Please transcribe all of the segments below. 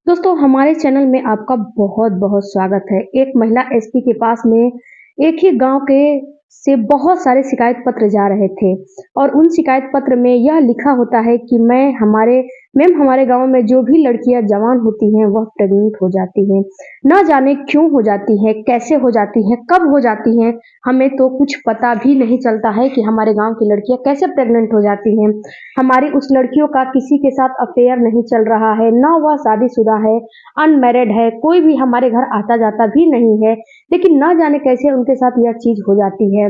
दोस्तों हमारे चैनल में आपका बहुत-बहुत स्वागत है। एक महिला एसपी के पास में एक ही गाँव के से बहुत सारे शिकायत पत्र जा रहे थे और उन शिकायत पत्र में यह लिखा होता है कि हमारे गाँव में जो भी लड़कियाँ जवान होती हैं वह प्रेग्नेंट हो जाती हैं। ना जाने क्यों हो जाती हैं, कैसे हो जाती हैं, कब हो जाती हैं, हमें तो कुछ पता भी नहीं चलता है कि हमारे गाँव की लड़कियाँ कैसे प्रेग्नेंट हो जाती हैं। हमारी उस लड़कियों का किसी के साथ अफेयर नहीं चल रहा है, ना वह शादीशुदा है, अनमैरिड है, कोई भी हमारे घर आता-जाता भी नहीं है, लेकिन ना जाने कैसे उनके साथ यह चीज़ हो जाती है।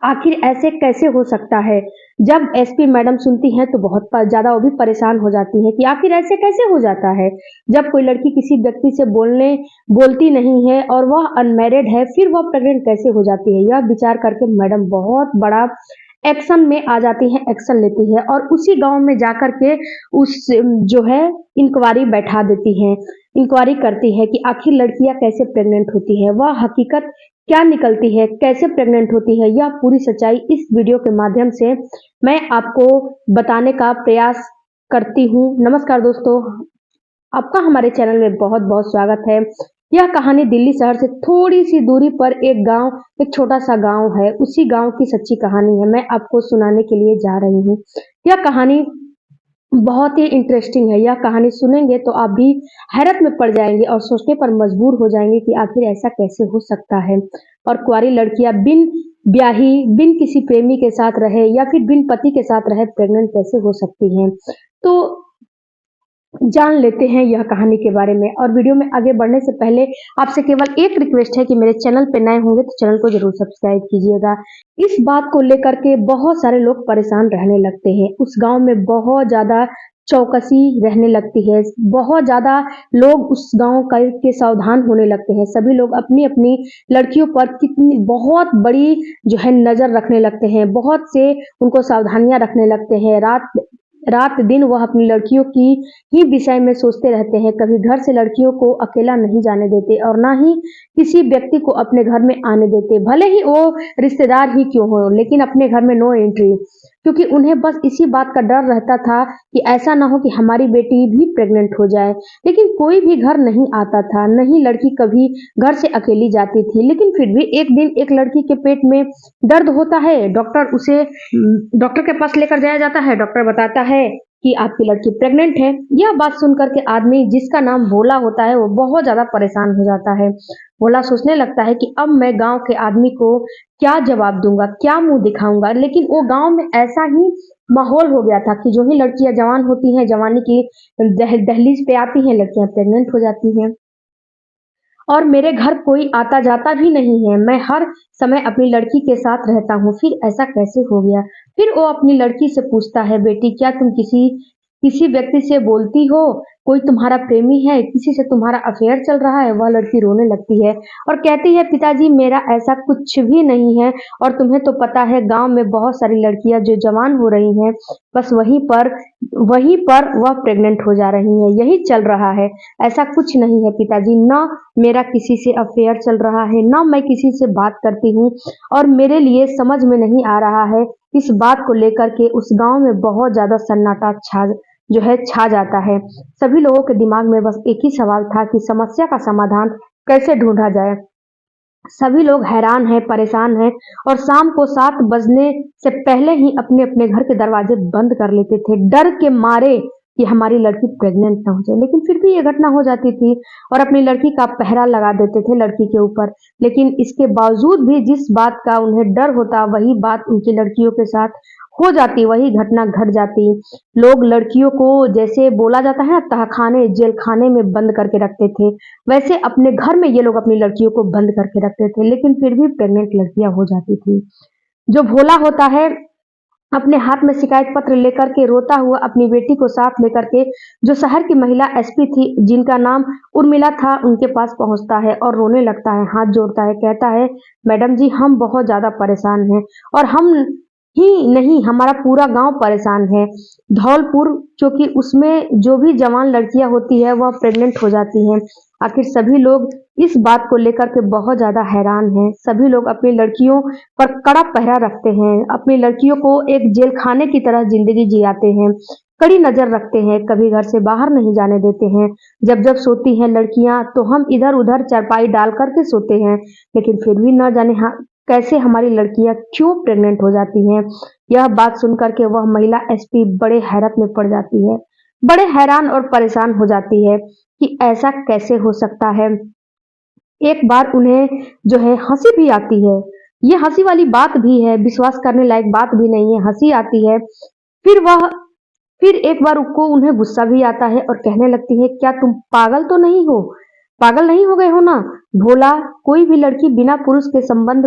आखिर ऐसे कैसे हो सकता है? जब एसपी मैडम सुनती हैं तो बहुत ज़्यादा वो भी परेशान हो जाती हैं कि आखिर ऐसे कैसे हो जाता है? जब कोई लड़की किसी व्यक्ति से बोलती नहीं है और वह अनमैरिड है, फिर वह प्रेग्नेंट कैसे हो जाती है? यह विचार करके मैडम बहुत बड़ा एक्शन में आ जाती हैं, एक्शन लेती है और उसी गाँव में जाकर के उस जो है इंक्वायरी बैठा देती हैं। इंक्वायरी करती है कि आखिर लड़कियाँ कैसे प्रेग्नेंट होती हैं? वह हकीकत क्या निकलती है, कैसे प्रेग्नेंट होती है, यह पूरी सच्चाई इस वीडियो के माध्यम से मैं आपको बताने का प्रयास करती हूँ। नमस्कार दोस्तों, आपका हमारे चैनल में बहुत-बहुत स्वागत है। यह कहानी दिल्ली शहर से थोड़ी-सी दूरी पर एक छोटा-सा गाँव है, उसी गाँव की सच्ची कहानी है, मैं आपको सुनाने के लिए जा रही हूँ। यह कहानी बहुत ही इंटरेस्टिंग है। यह कहानी सुनेंगे तो आप भी हैरत में पड़ जाएँगे और सोचने पर मजबूर हो जाएँगे कि आखिर ऐसा कैसे हो सकता है? और कुँवारी लड़कियाँ बिन ब्याही, बिन किसी प्रेमी के साथ रहे या फिर बिन पति के साथ रहे प्रेग्नेंट कैसे हो सकती हैं? तो जान लेते हैं यह कहानी के बारे में और वीडियो में आगे बढ़ने से पहले आपसे केवल एक रिक्वेस्ट है कि मेरे चैनल पे नए होंगे तो चैनल को ज़रूर सब्सक्राइब कीजिएगा। इस बात को लेकर के बहुत सारे लोग परेशान रहने लगते हैं। उस गाँव में बहुत ज़्यादा चौकसी रहने लगती है। बहुत ज़्यादा लोग उस गाँव के सावधान होने लगते हैं। सभी लोग अपनी-अपनी लड़कियों पर कितनी बहुत बड़ी जो है नज़र रखने लगते हैं। बहुत से उनको सावधानियाँ रखने लगते हैं। रात दिन वह अपनी लड़कियों की ही विषय में सोचते रहते हैं। कभी घर से लड़कियों को अकेला नहीं जाने देते और ना ही किसी व्यक्ति को अपने घर में आने देते। भले ही वो रिश्तेदार ही क्यों हो, लेकिन अपने घर में नो एंट्री। क्योंकि उन्हें बस इसी बात का डर रहता था कि ऐसा ना हो कि हमारी बेटी भी प्रेग्नेंट हो जाए। लेकिन कोई भी घर नहीं आता था, नहीं लड़की कभी घर से अकेली जाती थी। लेकिन फिर भी एक दिन एक लड़की के पेट में दर्द होता है, डॉक्टर के पास लेकर जाया जाता है। डॉक्टर बताता है कि आपकी लड़की प्रेग्नेंट है। यह बात सुनकर के आदमी जिसका नाम भोला होता है वो बहुत ज़्यादा परेशान हो जाता है। भोला सोचने लगता है कि अब मैं गाँव के आदमी को क्या जवाब दूँगा, क्या मुँह दिखाऊँगा? लेकिन वो गाँव में ऐसा ही माहौल हो गया था कि जो ही लड़कियाँ जवान होती हैं, जवानी की दहलीज पे आती हैं, लड़कियाँ प्रेग्नेंट हो जाती हैं। और मेरे घर कोई आता-जाता भी नहीं है, मैं हर समय अपनी लड़की के साथ रहता हूँ, फिर ऐसा कैसे हो गया? फिर वो अपनी लड़की से पूछता है, बेटी क्या तुम किसी किसी व्यक्ति से बोलती हो? कोई तुम्हारा प्रेमी है? किसी से तुम्हारा अफेयर चल रहा है? वह लड़की रोने लगती है और कहती है, पिताजी मेरा ऐसा कुछ भी नहीं है और तुम्हें तो पता है गाँव में बहुत सारी लड़कियाँ जो जवान हो रही हैं, बस वहीं पर वह प्रेग्नेंट हो जा रही हैं, यही चल रहा है। ऐसा कुछ नहीं है पिताजी, ना मेरा किसी से अफेयर चल रहा है, ना मैं किसी से बात करती हूँ और मेरे लिए समझ में नहीं आ रहा है। इस बात को लेकर के उस गाँव में बहुत ज़्यादा सन्नाटा छा जाता है। सभी लोगों के दिमाग में बस एक ही सवाल था कि समस्या का समाधान कैसे ढूँढा जाए? सभी लोग हैरान हैं, परेशान हैं और शाम को 7 बजने से पहले ही अपने-अपने घर के दरवाजे बंद कर लेते थे, डर के मारे कि हमारी लड़की प्रेग्नेंट ना हो जाए। लेकिन फिर भी ये घटना हो जाती थी और अपनी लड़की का पहरा लगा देते थे लड़की के ऊपर। लेकिन इसके बावजूद भी जिस बात का उन्हें डर होता, वही बात उनकी लड़कियों के साथ हो जाती, वही घटना घट जाती। लोग लड़कियों को जैसे बोला जाता है ना तहखाने, जेल-खाने में बंद करके रखते थे। वैसे अपने घर में ये लोग अपनी लड़कियों को बंद करके रखते थे, लेकिन फिर भी प्रेग्नेंट लड़कियां हो जाती थी। जो भोला होता है अपने हाथ में शिकायत पत्र लेकर के रोता हुआ अपनी बेटी को साथ लेकर के जो शहर की महिला एसपी थी जिनका नाम उर्मिला था उनके पास पहुंचता है और रोने लगता है, हाथ जोड़ता है, कहता है मैडम जी हम बहुत ज्यादा परेशान हैं और हम ही नहीं हमारा पूरा गांव परेशान है। धौलपुर क्योंकि उसमें जो भी जवान लड़कियां होती है वह प्रेग्नेंट हो जाती हैं। आखिर सभी लोग इस बात को लेकर के बहुत ज्यादा हैरान हैं। सभी लोग अपनी लड़कियों पर कड़ा पहरा रखते हैं, अपनी लड़कियों को एक जेल खाने की तरह जिंदगी जियाते हैं। कड़ी नजर रखते हैं, कभी घर से बाहर नहीं जाने देते हैं। जब जब सोती हैं लड़कियां तो हम इधर उधर चारपाई डाल करके सोते हैं, लेकिन फिर भी न जाने कैसे हमारी लड़कियां क्यों प्रेग्नेंट हो जाती हैं। यह बात सुनकर के वह महिला एसपी बड़े हैरत में पड़ जाती है, बड़े हैरान और परेशान हो जाती है कि ऐसा कैसे हो सकता है। एक बार उन्हें जो है हंसी भी आती है, ये हंसी वाली बात भी है, विश्वास करने लायक बात भी नहीं है, हंसी आती है। फिर वह फिर एक बार को उन्हें गुस्सा भी आता है और कहने लगती है, क्या तुम पागल तो नहीं हो? पागल नहीं हो गए हो ना? भोला, कोई भी लड़की बिना पुरुष के संबंध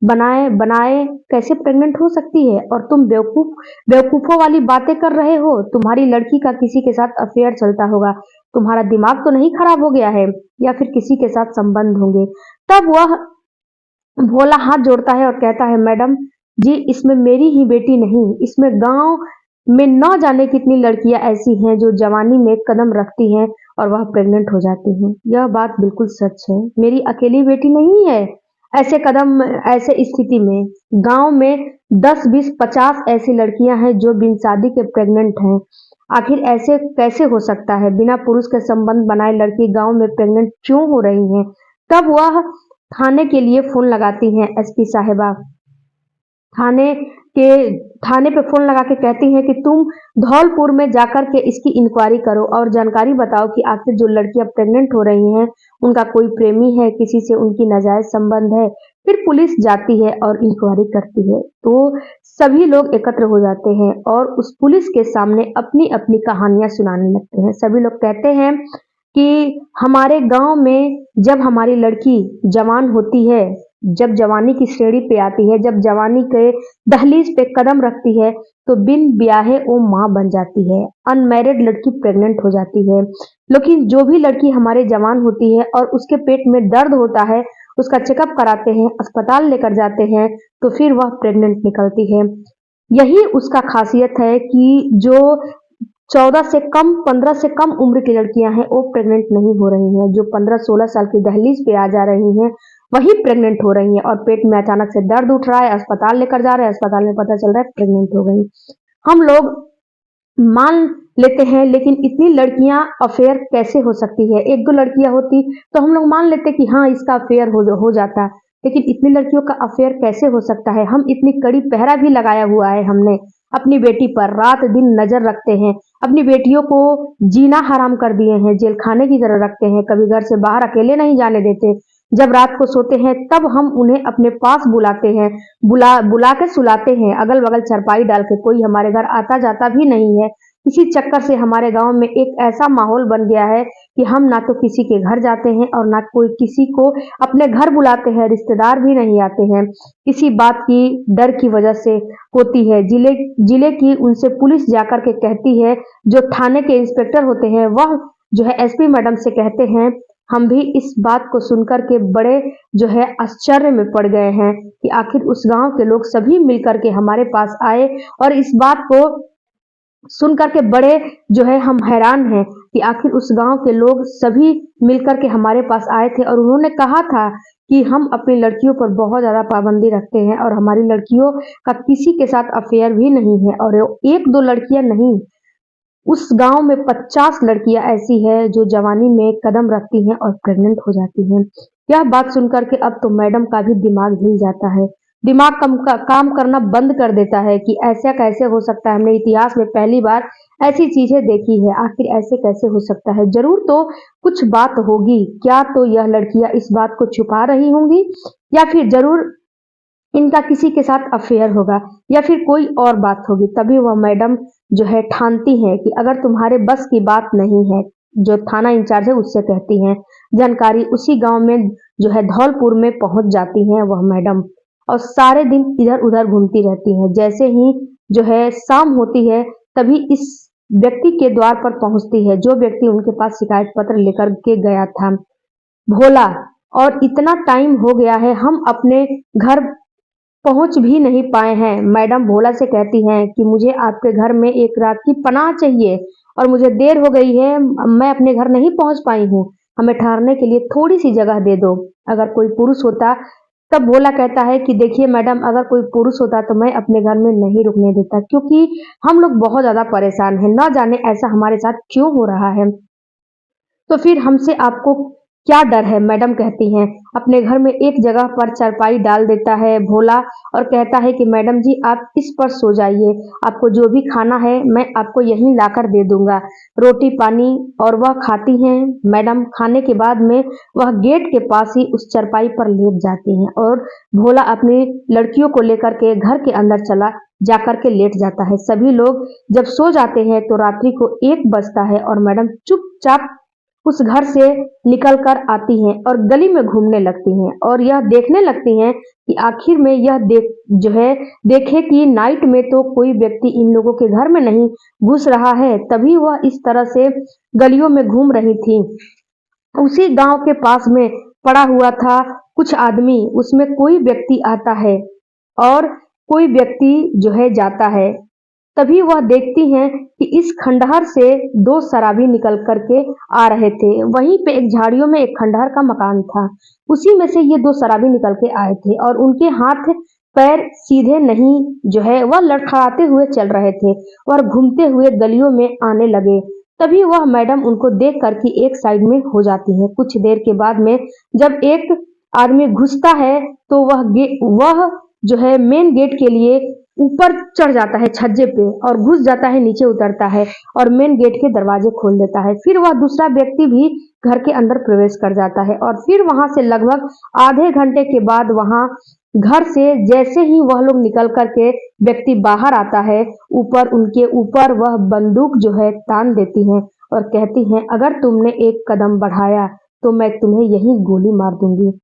बनाए बनाए कैसे प्रेग्नेंट हो सकती है? और तुम बेवकूफों वाली बातें कर रहे हो। तुम्हारी लड़की का किसी के साथ अफेयर चलता होगा। तुम्हारा दिमाग तो नहीं खराब हो गया है? या फिर किसी के साथ संबंध होंगे। तब वह भोला हाथ जोड़ता है और कहता है, मैडम जी, इसमें मेरी ही बेटी नहीं, इसमें गांव में न जाने कितनी लड़कियां ऐसी हैं जो जवानी में कदम रखती हैं और वह प्रेग्नेंट हो जाती हैं। यह बात बिल्कुल सच है, मेरी अकेली बेटी नहीं है। ऐसे कदम ऐसे स्थिति में गांव में 10 20 50 ऐसी लड़कियां हैं जो बिन शादी के प्रेग्नेंट हैं। आखिर ऐसे कैसे हो सकता है? बिना पुरुष के संबंध बनाए लड़की गांव में प्रेग्नेंट क्यों हो रही हैं? तब वह थाने के लिए फोन लगाती हैं एसपी साहिबा। थाने के थाने पे फोन लगा के कहती हैं कि तुम धौलपुर में जाकर के इसकी इंक्वायरी करो और जानकारी बताओ कि आखिर जो लड़कियां प्रेग्नेंट हो रही हैं उनका कोई प्रेमी है, किसी से उनकी नाजायज संबंध है। फिर पुलिस जाती है और इंक्वायरी करती है, तो सभी लोग एकत्र हो जाते हैं और उस पुलिस के सामने अपनी अपनी कहानियां सुनाने लगते हैं। सभी लोग कहते हैं कि हमारे गांव में जब हमारी लड़की जवान होती है, जब जवानी की श्रेणी पे आती है, जब जवानी के दहलीज पे कदम रखती है, तो बिन ब्याहे वो माँ बन जाती है। अनमैरिड लड़की प्रेग्नेंट हो जाती है। लेकिन जो भी लड़की हमारे जवान होती है और उसके पेट में दर्द होता है, उसका चेकअप कराते हैं, अस्पताल लेकर जाते हैं, तो फिर वह प्रेग्नेंट निकलती है। यही उसका खासियत है कि जो 14 से कम 15 से कम उम्र की लड़कियां हैं वो प्रेग्नेंट नहीं हो रही हैं। जो 15-16 साल की दहलीज पे आ जा रही हैं वही प्रेग्नेंट हो रही हैं और पेट में अचानक से दर्द उठ रहा है, अस्पताल लेकर जा रहे हैं, अस्पताल में पता चल रहा है प्रेग्नेंट हो गई। हम लोग मान लेते हैं, लेकिन इतनी लड़कियां अफेयर कैसे हो सकती है? एक दो लड़कियां होती तो हम लोग मान लेते कि हाँ इसका अफेयर हो जाता, लेकिन इतनी लड़कियों का अफेयर कैसे हो सकता है? हम इतनी कड़ी पहरा भी लगाया हुआ है हमने अपनी बेटी पर, रात दिन नजर रखते हैं, अपनी बेटियों को जीना हराम कर दिए हैं, जेल खाने की तरह रखते हैं, कभी घर से बाहर अकेले नहीं जाने देते। जब रात को सोते हैं तब हम उन्हें अपने पास बुलाते हैं, बुला बुला के सुलाते हैं, अगल बगल चारपाई डाल के। कोई हमारे घर आता जाता भी नहीं है। इसी चक्कर से हमारे गांव में एक ऐसा माहौल बन गया है कि हम ना तो किसी के घर जाते हैं और ना कोई किसी को अपने घर बुलाते हैं, रिश्तेदार भी नहीं आते हैं। इसी बात की डर की वजह से होती है, जिले जिले की उनसे पुलिस जाकर के कहती है, जो थाने के इंस्पेक्टर होते हैं वह जो है एसपी मैडम से कहते हैं। हम भी इस बात को सुनकर के बड़े जो है आश्चर्य में पड़ गए हैं कि आखिर उस गांव के लोग सभी मिलकर के हमारे पास आए और इस बात को सुनकर के बड़े जो है हम हैरान हैं कि आखिर उस गांव के लोग सभी मिलकर के हमारे पास आए थे और उन्होंने कहा था कि हम अपनी लड़कियों पर बहुत ज्यादा पाबंदी रखते हैं और हमारी लड़कियों का किसी के साथ अफेयर भी नहीं है। और एक दो लड़कियां नहीं, उस गांव में 50 लड़कियां ऐसी है जो जवानी में कदम रखती हैं और प्रेग्नेंट हो जाती हैं। यह बात सुनकर के अब तो मैडम का भी दिमाग हिल जाता है, दिमाग काम करना बंद कर देता है कि ऐसा कैसे हो सकता है? हमने इतिहास में पहली बार ऐसी चीजें देखी है, आखिर ऐसे कैसे हो सकता है? जरूर तो कुछ बात होगी। क्या तो यह लड़कियां इस बात को छुपा रही होंगी, या फिर जरूर इनका किसी के साथ अफेयर होगा, या फिर कोई और बात होगी। तभी वह मैडम जो है ठानती हैं कि अगर तुम्हारे बस की बात नहीं है, जो थाना इंचार्ज है उससे कहती हैं। जानकारी उसी गांव में जो है धौलपुर में पहुंच जाती हैं वह मैडम, और सारे दिन इधर उधर घूमती रहती हैं। जैसे ही जो है शाम होती है तभी इस व्यक्ति के द्वार पर पहुंचती है, जो व्यक्ति उनके पास शिकायत पत्र लेकर के गया था, भोला। और इतना टाइम हो गया है हम अपने घर पहुंच भी नहीं पाए हैं। मैडम भोला से कहती हैं कि मुझे आपके घर में एक रात की पनाह चाहिए और मुझे देर हो गई है, मैं अपने घर नहीं पहुंच पाई हूँ, हमें ठहरने के लिए थोड़ी सी जगह दे दो। अगर कोई पुरुष होता तब भोला कहता है कि देखिए मैडम, अगर कोई पुरुष होता तो मैं अपने घर में नहीं रुकने देता, क्योंकि हम लोग बहुत ज़्यादा परेशान हैं, ना जाने ऐसा हमारे साथ क्यों हो रहा है। तो फिर हमसे आपको क्या डर है? मैडम कहती हैं। अपने घर में एक जगह पर चारपाई डाल देता है भोला और कहता है कि मैडम जी आप इस पर सो जाइए, आपको जो भी खाना है मैं आपको यहीं लाकर दे दूँगा। रोटी पानी और वह खाती हैं मैडम। खाने के बाद में वह गेट के पास ही उस चारपाई पर लेट जाती हैं और भोला अपनी लड़कियों को लेकर के घर के अंदर चला जाकर के लेट जाता है। सभी लोग जब सो जाते हैं तो रात्रि को 1 बजता है और मैडम चुपचाप उस घर से निकल कर आती हैं और गली में घूमने लगती हैं और यह देखने लगती हैं कि आखिर में यह देखे कि नाइट में तो कोई व्यक्ति इन लोगों के घर में नहीं घुस रहा है, तभी वह इस तरह से गलियों में घूम रही थी। उसी गांव के पास में पड़ा हुआ था कुछ आदमी, उसमें कोई व्यक्ति आता है और कोई व्यक्ति जाता है। तभी वह देखती हैं कि इस खंडहर से 2 शराबी निकल कर के आ रहे थे। वहीं पे एक झाड़ियों में एक खंडहर का मकान था। उसी में से ये 2 शराबी निकल के आए थे और उनके हाथ पैर सीधे नहीं वह लड़खड़ाते हुए चल रहे थे और घूमते हुए गलियों में आने लगे। तभी वह मैडम उनको देख कर के एक साइड में हो जाती है। कुछ देर के बाद में जब एक आदमी घुसता है तो वह मेन गेट के लिए ऊपर चढ़ जाता है छज्जे पे और घुस जाता है, नीचे उतरता है और मेन गेट के दरवाजे खोल देता है। फिर वह दूसरा व्यक्ति भी घर के अंदर प्रवेश कर जाता है और फिर वहां से लगभग आधे घंटे के बाद वहां घर से जैसे ही वह लोग निकल कर के व्यक्ति बाहर आता है, ऊपर उनके ऊपर वह बंदूक तान देती हैं और कहती हैं अगर तुमने एक कदम बढ़ाया तो मैं तुम्हें यहीं गोली मार दूंगी।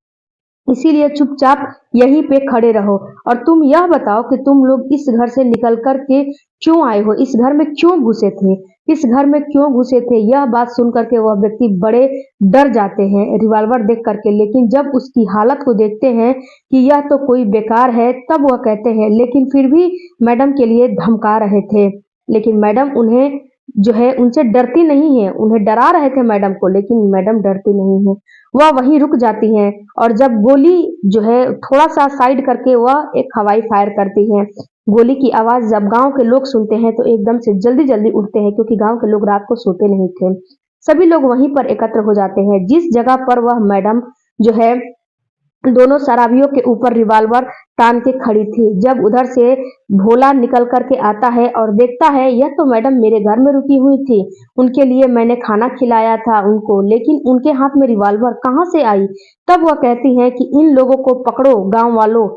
इसीलिए चुपचाप यहीं पे खड़े रहो और तुम यह बताओ कि तुम लोग इस घर से निकल कर के क्यों आए हो? इस घर में क्यों घुसे थे? इस घर में क्यों घुसे थे? यह बात सुन कर के वह व्यक्ति बड़े डर जाते हैं रिवॉल्वर देख कर के, लेकिन जब उसकी हालत को देखते हैं कि यह तो कोई बेकार है, तब वह कहते हैं लेकिन फिर भी मैडम के लिए धमका रहे थे। लेकिन मैडम उन्हें उनसे डरती नहीं है, उन्हें डरा रहे थे मैडम को, लेकिन मैडम डरती नहीं है। वह वहीं रुक जाती हैं और जब गोली थोड़ा-सा साइड करके वह एक हवाई फायर करती हैं। गोली की आवाज़ जब गाँव के लोग सुनते हैं तो एकदम से जल्दी-जल्दी उठते हैं, क्योंकि गाँव के लोग रात को सोते नहीं थे। सभी लोग वहीं पर एकत्र हो जाते हैं, जिस जगह पर वह मैडम जो है दोनों शराबियों के ऊपर रिवॉल्वर तान के खड़ी थी। जब उधर से भोला निकल कर के आता है और देखता है यह तो मैडम मेरे घर में रुकी हुई थी, उनके लिए मैंने खाना खिलाया था उनको, लेकिन उनके हाथ में रिवॉल्वर कहाँ से आई? तब वह कहती हैं कि इन लोगों को पकड़ो गाँव वालों।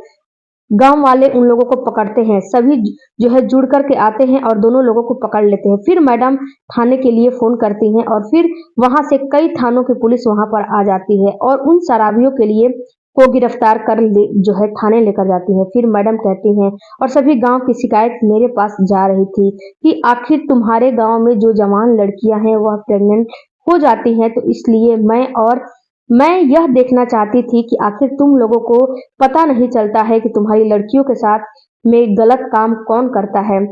गाँव वाले उन लोगों को पकड़ते हैं, सभी जुड़ कर के आते हैं और दोनों लोगों को पकड़ लेते हैं। फिर मैडम थाने के लिए फ़ोन करती हैं और फिर वहाँ से कई थानों की पुलिस वहाँ पर आ जाती है और उन शराबियों के लिए को गिरफ्तार कर ले थाने लेकर जाती है। फिर मैडम कहती हैं और सभी गाँव की शिकायत मेरे पास जा रही थी कि आखिर तुम्हारे गाँव में जो जवान लड़कियाँ हैं वह प्रेग्नेंट हो जाती हैं, तो इसलिए मैं यह देखना चाहती थी कि आखिर तुम लोगों को पता नहीं चलता है कि तुम्हारी लड़कियों के साथ में गलत काम कौन करता है।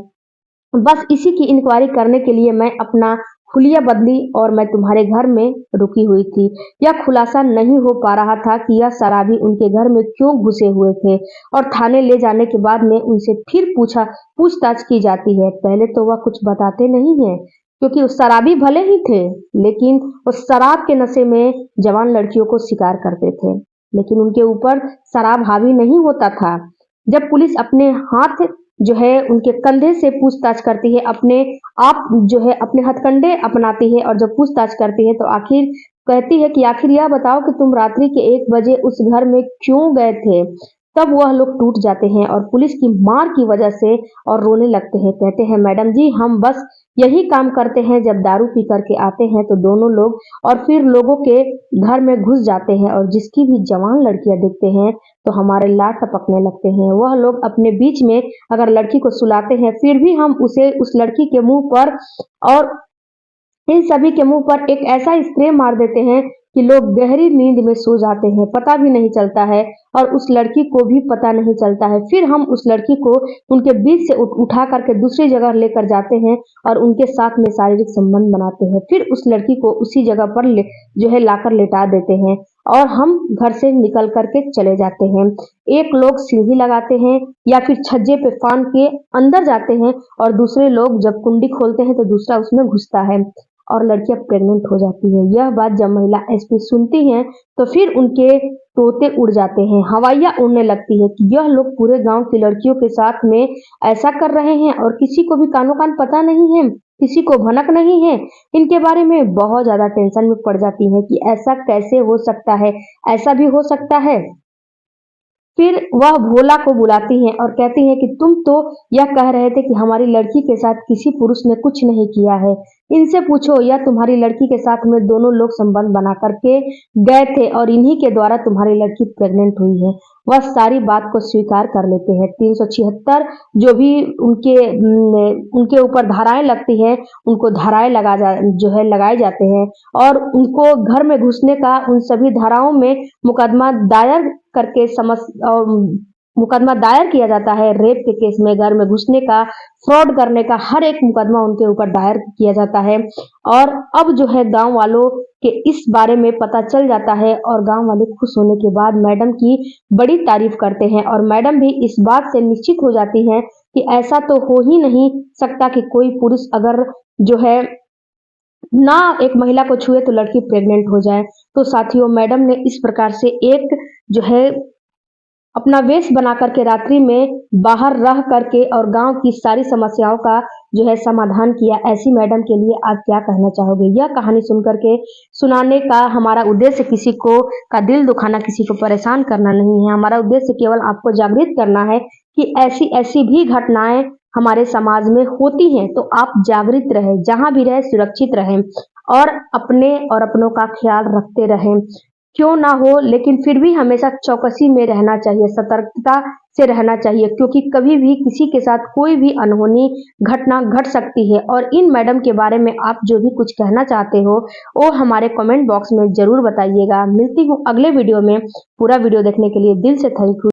बस इसी की इंक्वायरी करने के लिए मैं अपना हुलिया बदली और मैं तुम्हारे घर में रुकी हुई थी। यह खुलासा नहीं हो पा रहा था कि यह शराबी उनके घर में क्यों घुसे हुए थे और थाने ले जाने के बाद में उनसे फिर पूछताछ की जाती है। पहले तो वह कुछ बताते नहीं हैं, क्योंकि उस शराबी भले ही थे, लेकिन उस शराब के नशे में जवान लड़कियों को शिकार करते थे, लेकिन उनके ऊपर शराब हावी नहीं होता था। जब पुलिस अपने हाथ उनके कंधे से पूछताछ करती है, अपने आप अपने हथकंडे अपनाती है और जब पूछताछ करती है तो आखिर कहती है कि आखिर यह बताओ कि तुम रात्रि के 1 बजे उस घर में क्यों गए थे? तब वह लोग टूट जाते हैं और पुलिस की मार की वजह से और रोने लगते हैं। कहते हैं मैडम जी हम बस यही काम करते हैं, जब दारू पी कर के आते हैं तो दोनों लोग और फिर लोगों के घर में घुस जाते हैं और जिसकी भी जवान लड़कियां देखते हैं तो हमारे लार टपकने लगते हैं। वह लोग अपने बीच में अगर लड़की को सुलाते हैं फिर भी हम उसे उस लड़की के मुंह पर और इन सभी के मुंह पर एक ऐसा स्प्रे मार देते हैं कि लोग गहरी नींद में सो जाते हैं, पता भी नहीं चलता है और उस लड़की को भी पता नहीं चलता है। फिर हम उस लड़की को उनके बीच से उठा करके दूसरी जगह लेकर जाते हैं और उनके साथ में शारीरिक संबंध बनाते हैं। फिर उस लड़की को उसी जगह पर लाकर लेटा देते हैं और हम घर से निकल कर के चले जाते हैं। एक लोग सीढ़ी लगाते हैं या फिर छज्जे पे फान के अंदर जाते हैं और दूसरे लोग जब कुंडी खोलते हैं तो दूसरा उसमें घुसता है और लड़कियां प्रेग्नेंट हो जाती है। यह बात जब महिला एसपी सुनती हैं तो फिर उनके तोते उड़ जाते हैं, हवाइयाँ उड़ने लगती है कि यह लोग पूरे गांव की लड़कियों के साथ में ऐसा कर रहे हैं और किसी को भी कानो कान पता नहीं है, किसी को भनक नहीं है। इनके बारे में बहुत ज्यादा टेंशन में पड़ जाती है कि ऐसा कैसे हो सकता है, ऐसा भी हो सकता है। फिर वह भोला को बुलाती हैं और कहती हैं कि तुम तो यह कह रहे थे कि हमारी लड़की के साथ किसी पुरुष ने कुछ नहीं किया है। इनसे पूछो, यह तुम्हारी लड़की के साथ में दोनों लोग संबंध बना करके गए थे और इन्हीं के द्वारा तुम्हारी लड़की प्रेग्नेंट हुई है। वह सारी बात को स्वीकार कर लेते हैं। 376 जो भी उनके ऊपर धाराएं लगती हैं, उनको धाराएं लगाए जाते हैं और उनको घर में घुसने का उन सभी धाराओं में मुकदमा दायर करके मुकदमा दायर किया जाता है। रेप के केस में, घर में घुसने का, फ्रॉड करने का हर एक मुकदमा उनके ऊपर दायर किया जाता है। और अब जो है गांव वालों के इस बारे में पता चल जाता है और गांव वाले खुश होने के बाद मैडम की बड़ी तारीफ करते हैं और मैडम भी इस बात से निश्चित हो जाती हैं कि ऐसा तो हो ही नहीं सकता कि कोई पुरुष अगर जो है ना एक महिला को छुए तो लड़की प्रेग्नेंट हो जाए। तो साथियों, मैडम ने इस प्रकार से एक जो है अपना वेश बना करके रात्रि में बाहर रह करके और गांव की सारी समस्याओं का जो है समाधान किया। ऐसी मैडम के लिए आप क्या कहना चाहोगे? यह कहानी सुन करके सुनाने का हमारा उद्देश्य किसी को का दिल दुखाना, किसी को परेशान करना नहीं है। हमारा उद्देश्य केवल आपको जागृत करना है कि ऐसी ऐसी भी घटनाएं हमारे समाज में होती हैं, तो आप जागृत रहें, जहां भी रहे सुरक्षित रहें और अपने और अपनों का ख्याल रखते रहें। क्यों ना हो, लेकिन फिर भी हमेशा चौकसी में रहना चाहिए, सतर्कता से रहना चाहिए, क्योंकि कभी भी किसी के साथ कोई भी अनहोनी घटना घट सकती है। और इन मैडम के बारे में आप जो भी कुछ कहना चाहते हो वो हमारे कमेंट बॉक्स में जरूर बताइएगा। मिलती हूँ अगले वीडियो में। पूरा वीडियो देखने के लिए दिल से थैंक यू।